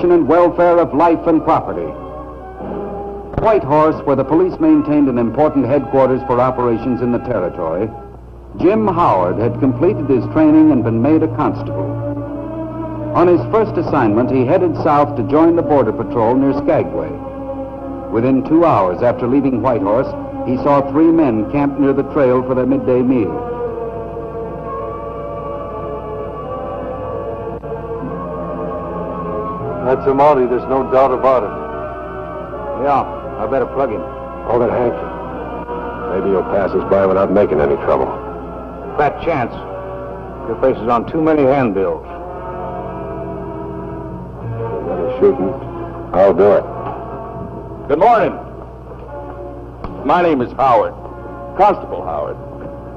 protection and welfare of life and property. Whitehorse, where the police maintained an important headquarters for operations in the territory, Jim Howard had completed his training and been made a constable. On his first assignment, he headed south to join the Border Patrol near Skagway. Within 2 hours after leaving Whitehorse, he saw 3 men camped near the trail for their midday meal. That's a Mountie, there's no doubt about it. Yeah. I better plug him. Hold it, Hank. Maybe he'll pass us by without making any trouble. Fat chance. Your face is on too many handbills. Any shooting? I'll do it. Good morning. My name is Howard. Constable Howard.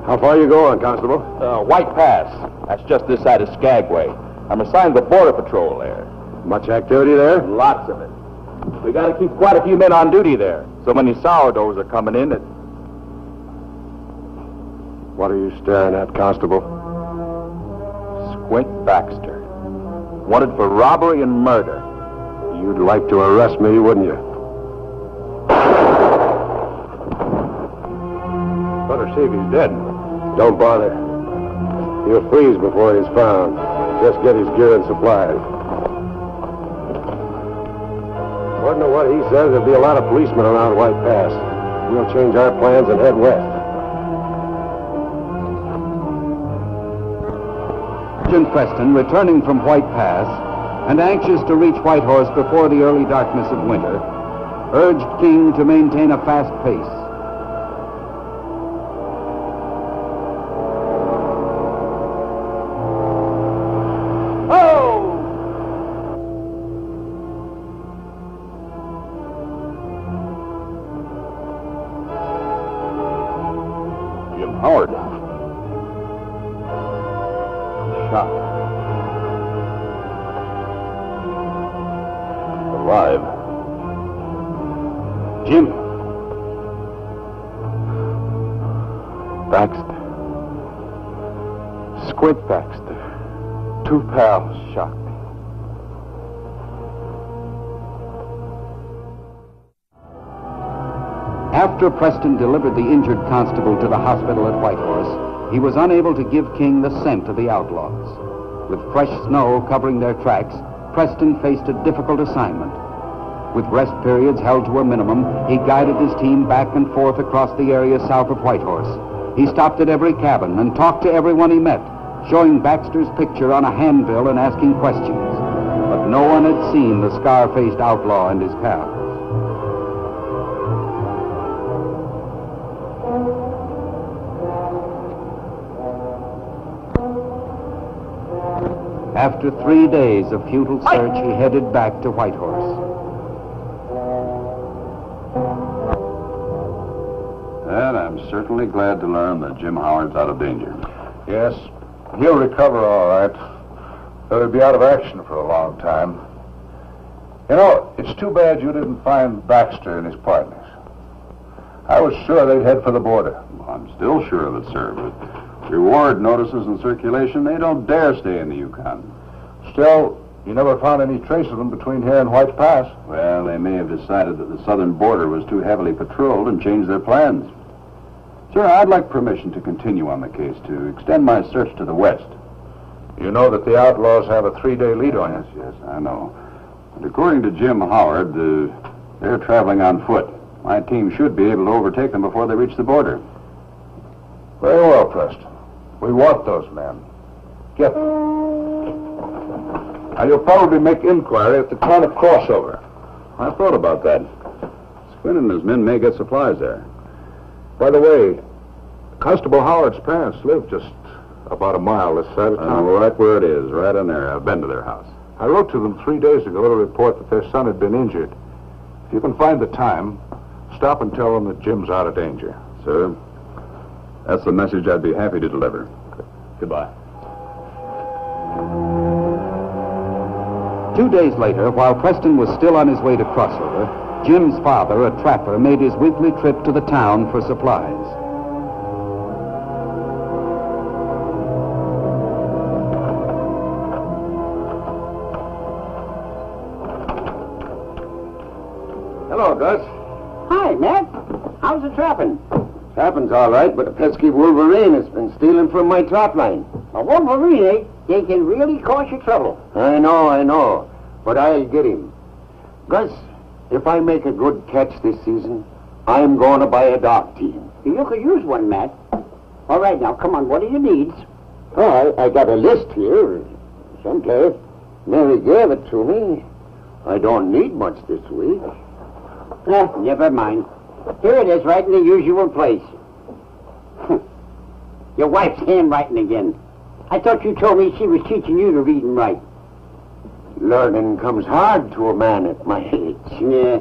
How far are you going, Constable? White Pass. That's just this side of Skagway. I'm assigned to Border Patrol there. Much activity there? Lots of it. We got to keep quite a few men on duty there. So many sourdoughs are coming in that... What are you staring at, Constable? Squint Baxter. Wanted for robbery and murder. You'd like to arrest me, wouldn't you? Better see if he's dead. Don't bother. He'll freeze before he's found. Just get his gear and supplies. According to what he says, there'll be a lot of policemen around White Pass. We'll change our plans and head west. Sergeant Preston, returning from White Pass and anxious to reach Whitehorse before the early darkness of winter, urged King to maintain a fast pace. Howard. Shot. Alive. Jim. Baxter. Squint Baxter. 2 pals shot me. After Preston delivered the injured constable to the hospital at Whitehorse, he was unable to give King the scent of the outlaws. With fresh snow covering their tracks, Preston faced a difficult assignment. With rest periods held to a minimum, he guided his team back and forth across the area south of Whitehorse. He stopped at every cabin and talked to everyone he met, showing Baxter's picture on a handbill and asking questions. But no one had seen the scar-faced outlaw and his pal. After 3 days of futile search, he headed back to Whitehorse. And I'm certainly glad to learn that Jim Howard's out of danger. Yes, he'll recover all right. Though he'll be out of action for a long time. You know, it's too bad you didn't find Baxter and his partners. I was sure they'd head for the border. Well, I'm still sure of it, sir, but reward notices in circulation, they don't dare stay in the Yukon. Still, you never found any trace of them between here and White Pass. Well, they may have decided that the southern border was too heavily patrolled and changed their plans. Sir, I'd like permission to continue on the case, to extend my search to the west. You know that the outlaws have a 3-day lead on you. Yes, I know. But according to Jim Howard, they're traveling on foot. My team should be able to overtake them before they reach the border. Very well, Preston. We want those men. Get them. Now, you'll probably make inquiry at the town of Crossover. I thought about that. Squint and his men may get supplies there. By the way, Constable Howard's parents live just about a mile this side of I town. know right where it is, right in there. I've been to their house. I wrote to them 3 days ago to report that their son had been injured. If you can find the time, stop and tell them that Jim's out of danger. Sir, that's the message I'd be happy to deliver. Goodbye. 2 days later, while Preston was still on his way to Crossover, Jim's father, a trapper, made his weekly trip to the town for supplies. Hello, Gus. Hi, Matt. How's the trapping? Trapping's all right, but a pesky wolverine has been stealing from my trap line. A wolverine, eh? They can really cause you trouble. I know. But I'll get him. Gus, if I make a good catch this season, I'm going to buy a dog team. You could use one, Matt. All right, now, come on. What are your needs? Oh, I got a list here. Someplace. Mary gave it to me. I don't need much this week. Never mind. Here it is, right in the usual place. Your wife's handwriting again. I thought you told me she was teaching you to read and write. Learning comes hard to a man at my age. Yeah.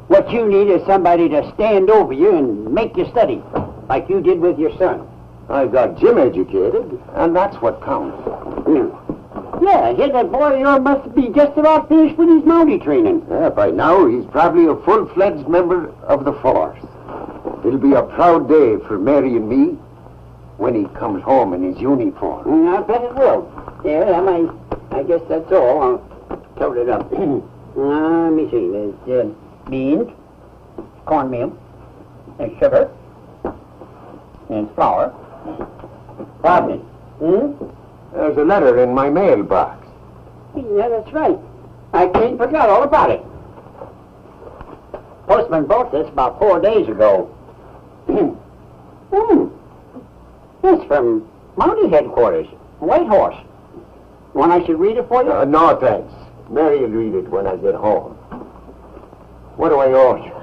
What you need is somebody to stand over you and make you study, like you did with your son. I got Jim educated, and that's what counts. Yeah, that boy of yours must be just about finished with his Mountie training. Yeah, by now he's probably a full-fledged member of the force. It'll be a proud day for Mary and me when he comes home in his uniform. I bet it will. Yeah, I guess that's all. I'll tote it up. Let me see. There's beans, cornmeal, there's sugar, there's flour. Pardon me. There's a letter in my mailbox. Yeah, that's right. I clean forgot all about it. Postman brought this about 4 days ago. It's from Mountie headquarters, White Horse. Want I should read it for you? No, thanks. Mary will read it when I get home. What do I owe you?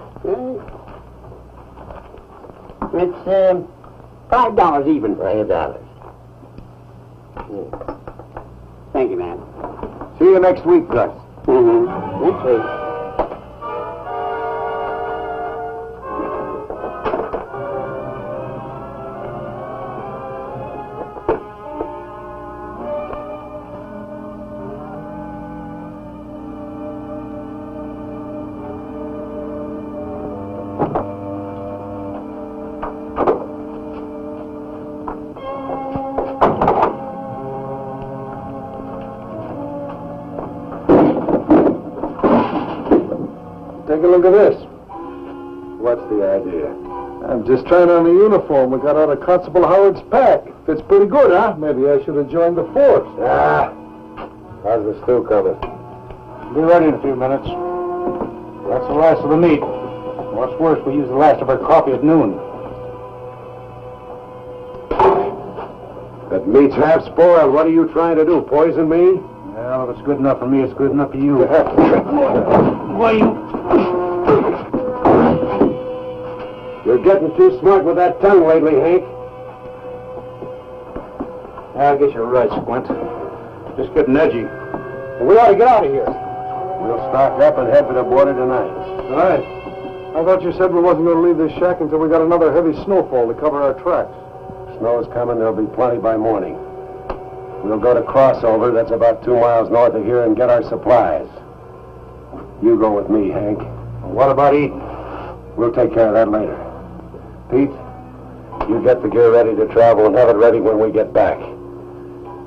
It's $5 even. $5. Thank you, man. See you next week, Gus. Next week. Take a look at this. What's the idea? I'm just trying on the uniform we got out of Constable Howard's pack. Fits pretty good, huh? Maybe I should have joined the force. How's the stew coming? Be ready in a few minutes. That's the last of the meat. What's worse, we use the last of our coffee at noon. That meat's half spoiled. What are you trying to do? Poison me? Well, if it's good enough for me, it's good enough for you. Why, You're getting too smart with that tongue lately, Hank. I guess you're right, Squint. Just getting edgy. We ought to get out of here. We'll stock up and head for the border tonight. All right. I thought you said we wasn't going to leave this shack until we got another heavy snowfall to cover our tracks. Snow's coming. There'll be plenty by morning. We'll go to Crossover, that's about 2 miles north of here, and get our supplies. You go with me, Hank. What about eating? We'll take care of that later. Pete, you get the gear ready to travel and have it ready when we get back.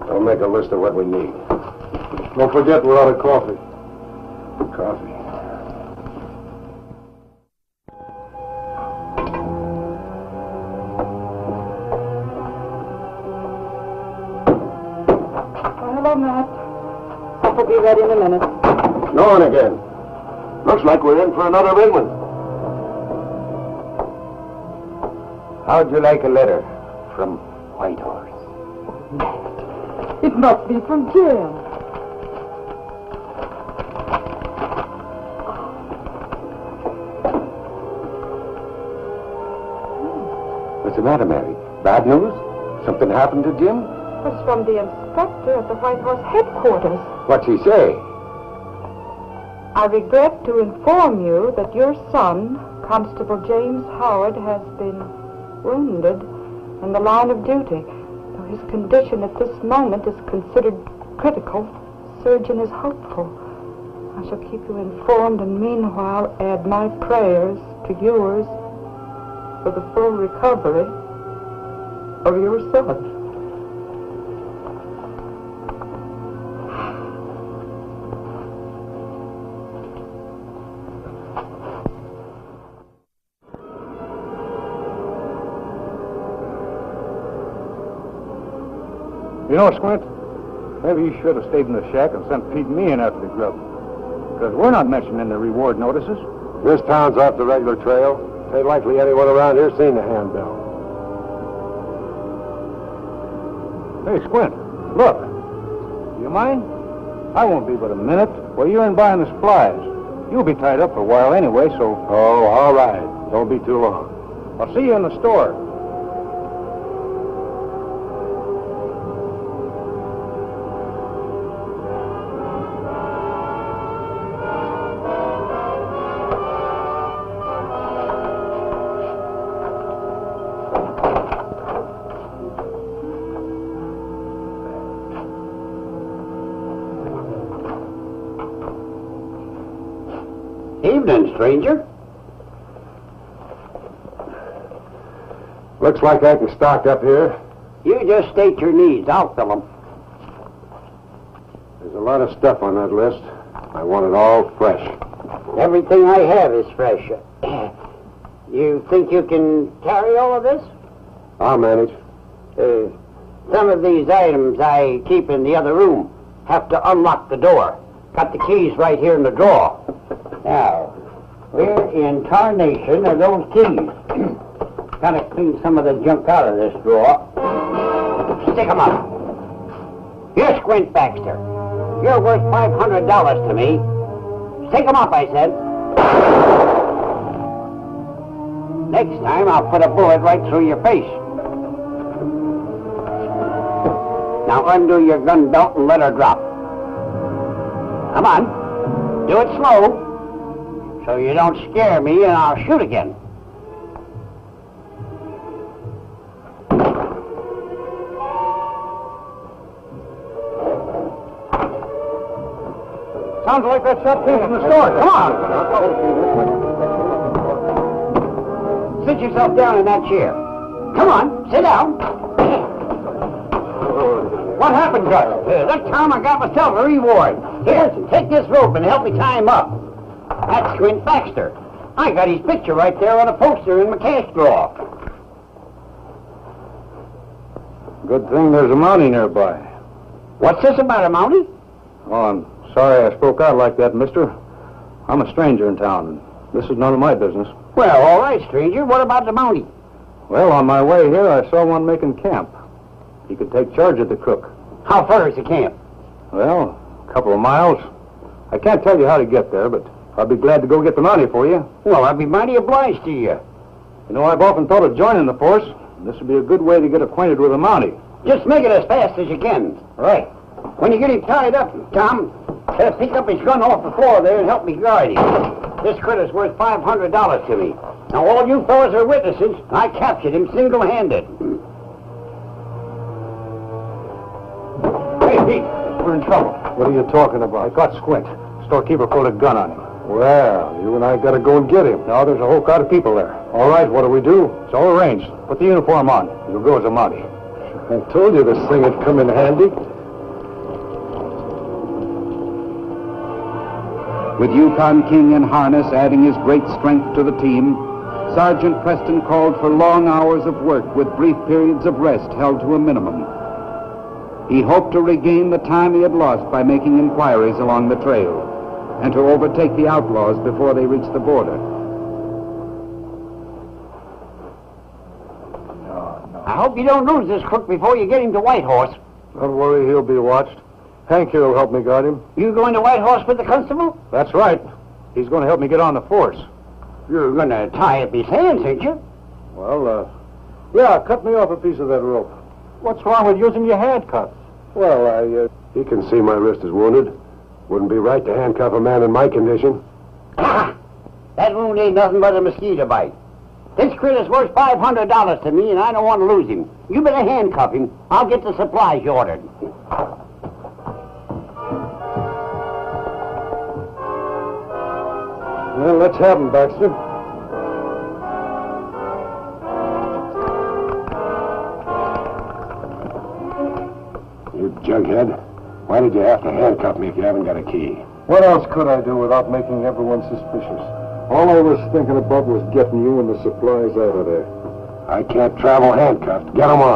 I'll make a list of what we need. Don't forget we're out of coffee. Coffee. Hello, Matt. Supper will be ready in a minute. Snowing again. Looks like we're in for another big one. How'd you like a letter from White Horse? It must be from Jim. What's the matter, Mary? Bad news? Something happened to Jim? It's from the inspector at the White Horse headquarters. What's he say? I regret to inform you that your son, Constable James Howard, has been wounded in the line of duty. Though his condition at this moment is considered critical, the surgeon is hopeful. I shall keep you informed and meanwhile add my prayers to yours for the full recovery of your son. You know, Squint, maybe you should have stayed in the shack and sent Pete and me in after the grub. Because we're not mentioned in the reward notices. This town's off the regular trail. Ain't likely anyone around here seen the handbill. Hey, Squint, look. Do you mind? I won't be but a minute. Well, you're in buying the supplies. You'll be tied up for a while anyway, so... Oh, all right. Don't be too long. I'll see you in the store. Evening, stranger. Looks like I can stock up here. You just state your needs. I'll fill them. There's a lot of stuff on that list. I want it all fresh. Everything I have is fresh. You think you can carry all of this? I'll manage. Some of these items I keep in the other room. Have to unlock the door. Got the keys right here in the drawer. Now, where in tarnation are those keys? Gotta clean some of the junk out of this drawer. Stick 'em up. You're Squint Baxter. You're worth $500 to me. Stick 'em up, I said. Next time, I'll put a bullet right through your face. Now undo your gun belt and let her drop. Come on. Do it slow, so you don't scare me and I'll shoot again. Sounds like that shot came from the store. Come on. Sit yourself down in that chair. Come on, sit down. What happened, Gus? That time I got myself a reward. Here, take this rope and help me tie him up. That's Squint Baxter. I got his picture right there on a poster in my cash drawer. Good thing there's a Mountie nearby. What's this about a Mountie? Oh, I'm sorry I spoke out like that, mister. I'm a stranger in town, and this is none of my business. Well, all right, stranger. What about the Mountie? Well, on my way here, I saw one making camp. He could take charge of the crook. How far is the camp? Well, a couple of miles. I can't tell you how to get there, but I'll be glad to go get the Mountie for you. Well, I'd be mighty obliged to you. You know, I've often thought of joining the force. This would be a good way to get acquainted with a Mountie. Just make it as fast as you can. Right. When you get him tied up, Tom, pick up his gun off the floor there and help me guard him. This critter's worth $500 to me. Now, all you fellas are witnesses. I captured him single-handed. Hey, Pete, we're in trouble. What are you talking about? I got Squint. Storekeeper pulled a gun on him. Well, you and I gotta go and get him. Now, there's a whole crowd of people there. All right, what do we do? It's all arranged. Put the uniform on. You'll go as a Mountie. I told you this thing would come in handy. With Yukon King in harness adding his great strength to the team, Sergeant Preston called for long hours of work with brief periods of rest held to a minimum. He hoped to regain the time he had lost by making inquiries along the trail and to overtake the outlaws before they reached the border. I hope you don't lose this crook before you get him to Whitehorse. Don't worry, he'll be watched. Hank here will help me guard him. You going to Whitehorse with the constable? That's right. He's going to help me get on the force. You're going to tie up his hands, ain't you? Well, yeah, cut me off a piece of that rope. What's wrong with using your handcuffs? Well, he can see my wrist is wounded. Wouldn't be right to handcuff a man in my condition. That wound ain't nothing but a mosquito bite. This critter's worth $500 to me, and I don't want to lose him. You better handcuff him. I'll get the supplies you ordered. Well, let's have him, Baxter. You jughead. Why did you have to handcuff me if you haven't got a key? What else could I do without making everyone suspicious? All I was thinking about was getting you and the supplies out of there. I can't travel handcuffed. Get 'em off.